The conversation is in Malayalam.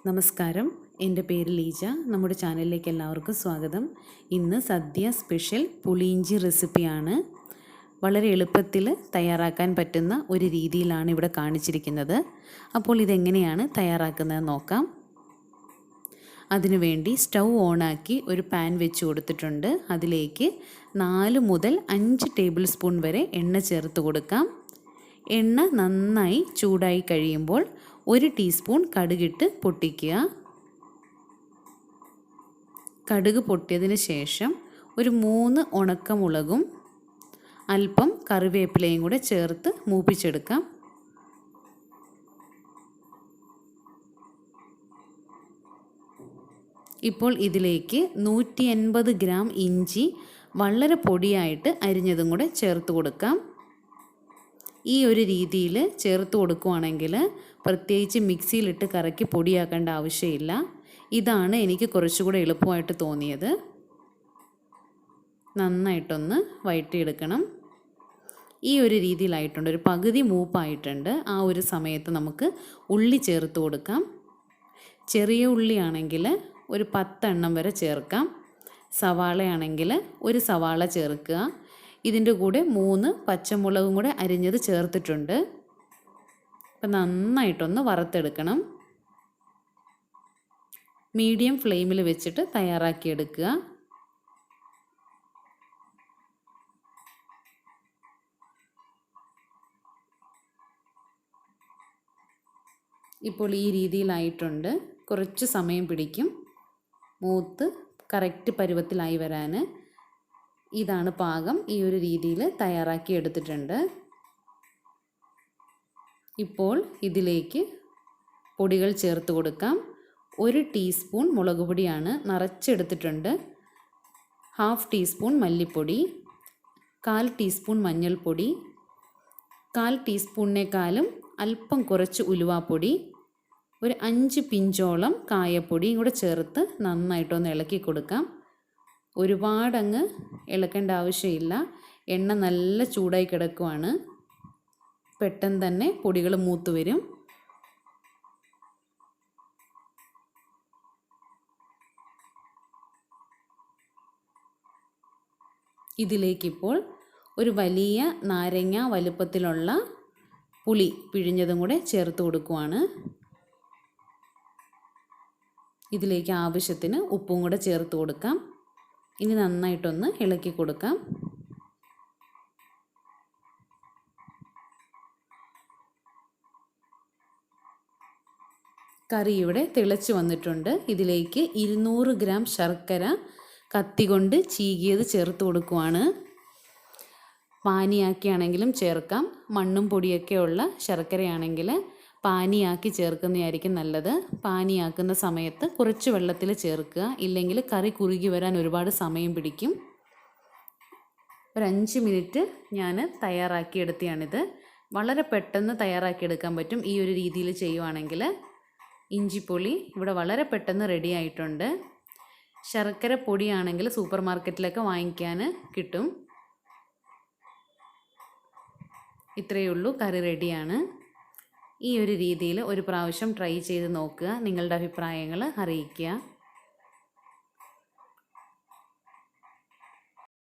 നമസ്കാരം, എൻ്റെ പേര് ലീജ. നമ്മുടെ ചാനലിലേക്ക് എല്ലാവർക്കും സ്വാഗതം. ഇന്ന് സദ്യ സ്പെഷ്യൽ പുളിയിഞ്ചി റെസിപ്പിയാണ്. വളരെ എളുപ്പത്തിൽ തയ്യാറാക്കാൻ പറ്റുന്ന ഒരു രീതിയിലാണ് ഇവിടെ കാണിച്ചിരിക്കുന്നത്. അപ്പോൾ ഇതെങ്ങനെയാണ് തയ്യാറാക്കുന്നത് നോക്കാം. അതിനുവേണ്ടി സ്റ്റൗ ഓണാക്കി ഒരു പാൻ വെച്ച് കൊടുത്തിട്ടുണ്ട്. അതിലേക്ക് 4 മുതൽ 5 ടേബിൾ സ്പൂൺ വരെ എണ്ണ ചേർത്ത് കൊടുക്കാം. എണ്ണ നന്നായി ചൂടായി കഴിയുമ്പോൾ 1 ടീസ്പൂൺ കടുകിട്ട് പൊട്ടിക്കുക. കടുക് പൊട്ടിയതിന് ശേഷം ഒരു 3 ഉണക്കമുളകും അല്പം കറിവേപ്പിലയും കൂടെ ചേർത്ത് മൂപ്പിച്ചെടുക്കാം. ഇപ്പോൾ ഇതിലേക്ക് 180 ഗ്രാം ഇഞ്ചി വളരെ പൊടിയായിട്ട് അരിഞ്ഞതും കൂടെ ചേർത്ത് കൊടുക്കാം. ഈ ഒരു രീതിയിൽ ചേർത്ത് കൊടുക്കുകയാണെങ്കിൽ പ്രത്യേകിച്ച് മിക്സിയിലിട്ട് കറക്കി പൊടിയാക്കേണ്ട ആവശ്യമില്ല. ഇതാണ് എനിക്ക് കുറച്ചുകൂടെ എളുപ്പമായിട്ട് തോന്നിയത്. നന്നായിട്ടൊന്ന് വഴറ്റിയെടുക്കണം. ഈ ഒരു രീതിയിലായിട്ടുണ്ട്, ഒരു പകുതി മൂപ്പായിട്ടുണ്ട്. ആ ഒരു സമയത്ത് നമുക്ക് ഉള്ളി ചേർത്ത് കൊടുക്കാം. ചെറിയ ഉള്ളിയാണെങ്കിൽ ഒരു 10 എണ്ണം വരെ ചേർക്കാം. സവാളയാണെങ്കിൽ ഒരു സവാള ചേർക്കുക. ഇതിൻ്റെ കൂടെ 3 പച്ചമുളകും കൂടെ അരിഞ്ഞത് ചേർത്തിട്ടുണ്ട്. അപ്പം നന്നായിട്ടൊന്ന് വറുത്തെടുക്കണം. മീഡിയം ഫ്ലെയിമിൽ വെച്ചിട്ട് തയ്യാറാക്കിയെടുക്കുക. ഇപ്പോൾ ഈ രീതിയിലായിട്ടുണ്ട്. കുറച്ച് സമയം പിടിക്കും മൂത്ത് കറക്റ്റ് പരുവത്തിലായി വരാൻ. ഇതാണ് പാകം. ഈ ഒരു രീതിയിൽ തയ്യാറാക്കി എടുത്തിട്ടുണ്ട്. ഇപ്പോൾ ഇതിലേക്ക് പൊടികൾ ചേർത്ത് കൊടുക്കാം. 1 ടീസ്പൂൺ മുളക് പൊടിയാണ് നിറച്ചെടുത്തിട്ടുണ്ട്. 1/2 ടീസ്പൂൺ മല്ലിപ്പൊടി, 1/4 ടീസ്പൂൺ മഞ്ഞൾപ്പൊടി, 1/4 ടീസ്പൂണിനേക്കാളും അല്പം കുറച്ച് ഉലുവാപ്പൊടി, ഒരു 5 പിഞ്ചോളം കായപ്പൊടിയും കൂടെ ചേർത്ത് നന്നായിട്ടൊന്ന് ഇളക്കി കൊടുക്കാം. ഒരുപാടങ്ങ് ഇളക്കേണ്ട ആവശ്യമില്ല. എണ്ണ നല്ല ചൂടായി കിടക്കുവാണ്. പെട്ടെന്ന് തന്നെ പൊടികൾ മൂത്ത് വരും. ഇതിലേക്കിപ്പോൾ ഒരു വലിയ നാരങ്ങ വലുപ്പത്തിലുള്ള പുളി പിഴിഞ്ഞതും കൂടെ ചേർത്ത് കൊടുക്കുവാണ്. ഇതിലേക്ക് ആവശ്യത്തിന് ഉപ്പും കൂടെ ചേർത്ത് കൊടുക്കാം. ഇനി നന്നായിട്ടൊന്ന് ഇളക്കി കൊടുക്കാം. കറി ഇവിടെ തിളച്ച് വന്നിട്ടുണ്ട്. ഇതിലേക്ക് 200 ഗ്രാം ശർക്കര കത്തി കൊണ്ട് ചീകിയത് ചേർത്ത് കൊടുക്കുവാണ്. പാനിയാക്കിയാണെങ്കിലും ചേർക്കാം. മണ്ണും പൊടിയൊക്കെ ഉള്ള ശർക്കരയാണെങ്കിൽ പാനിയാക്കി ചേർക്കുന്നതായിരിക്കും നല്ലത്. പാനിയാക്കുന്ന സമയത്ത് കുറച്ച് വെള്ളത്തിൽ ചേർക്കുക. ഇല്ലെങ്കിൽ കറി കുറുകി വരാൻ ഒരുപാട് സമയം പിടിക്കും. ഒരു 5 മിനിറ്റ് ഞാൻ തയ്യാറാക്കിയെടുത്തതാണിത്. വളരെ പെട്ടെന്ന് തയ്യാറാക്കിയെടുക്കാൻ പറ്റും ഈ ഒരു രീതിയിൽ ചെയ്യുവാണെങ്കിൽ. ഇഞ്ചിപ്പുളി ഇവിടെ വളരെ പെട്ടെന്ന് റെഡി ആയിട്ടുണ്ട്. ശർക്കര പൊടിയാണെങ്കിൽ സൂപ്പർ മാർക്കറ്റിലൊക്കെ വാങ്ങിക്കാൻ കിട്ടും. ഇത്രയേ ഉള്ളൂ, കറി റെഡിയാണ്. ഈ ഒരു രീതിയിൽ ഒരു പ്രാവശ്യം ട്രൈ ചെയ്ത് നോക്കുക. നിങ്ങളുടെ അഭിപ്രായങ്ങൾ അറിയിക്കുക.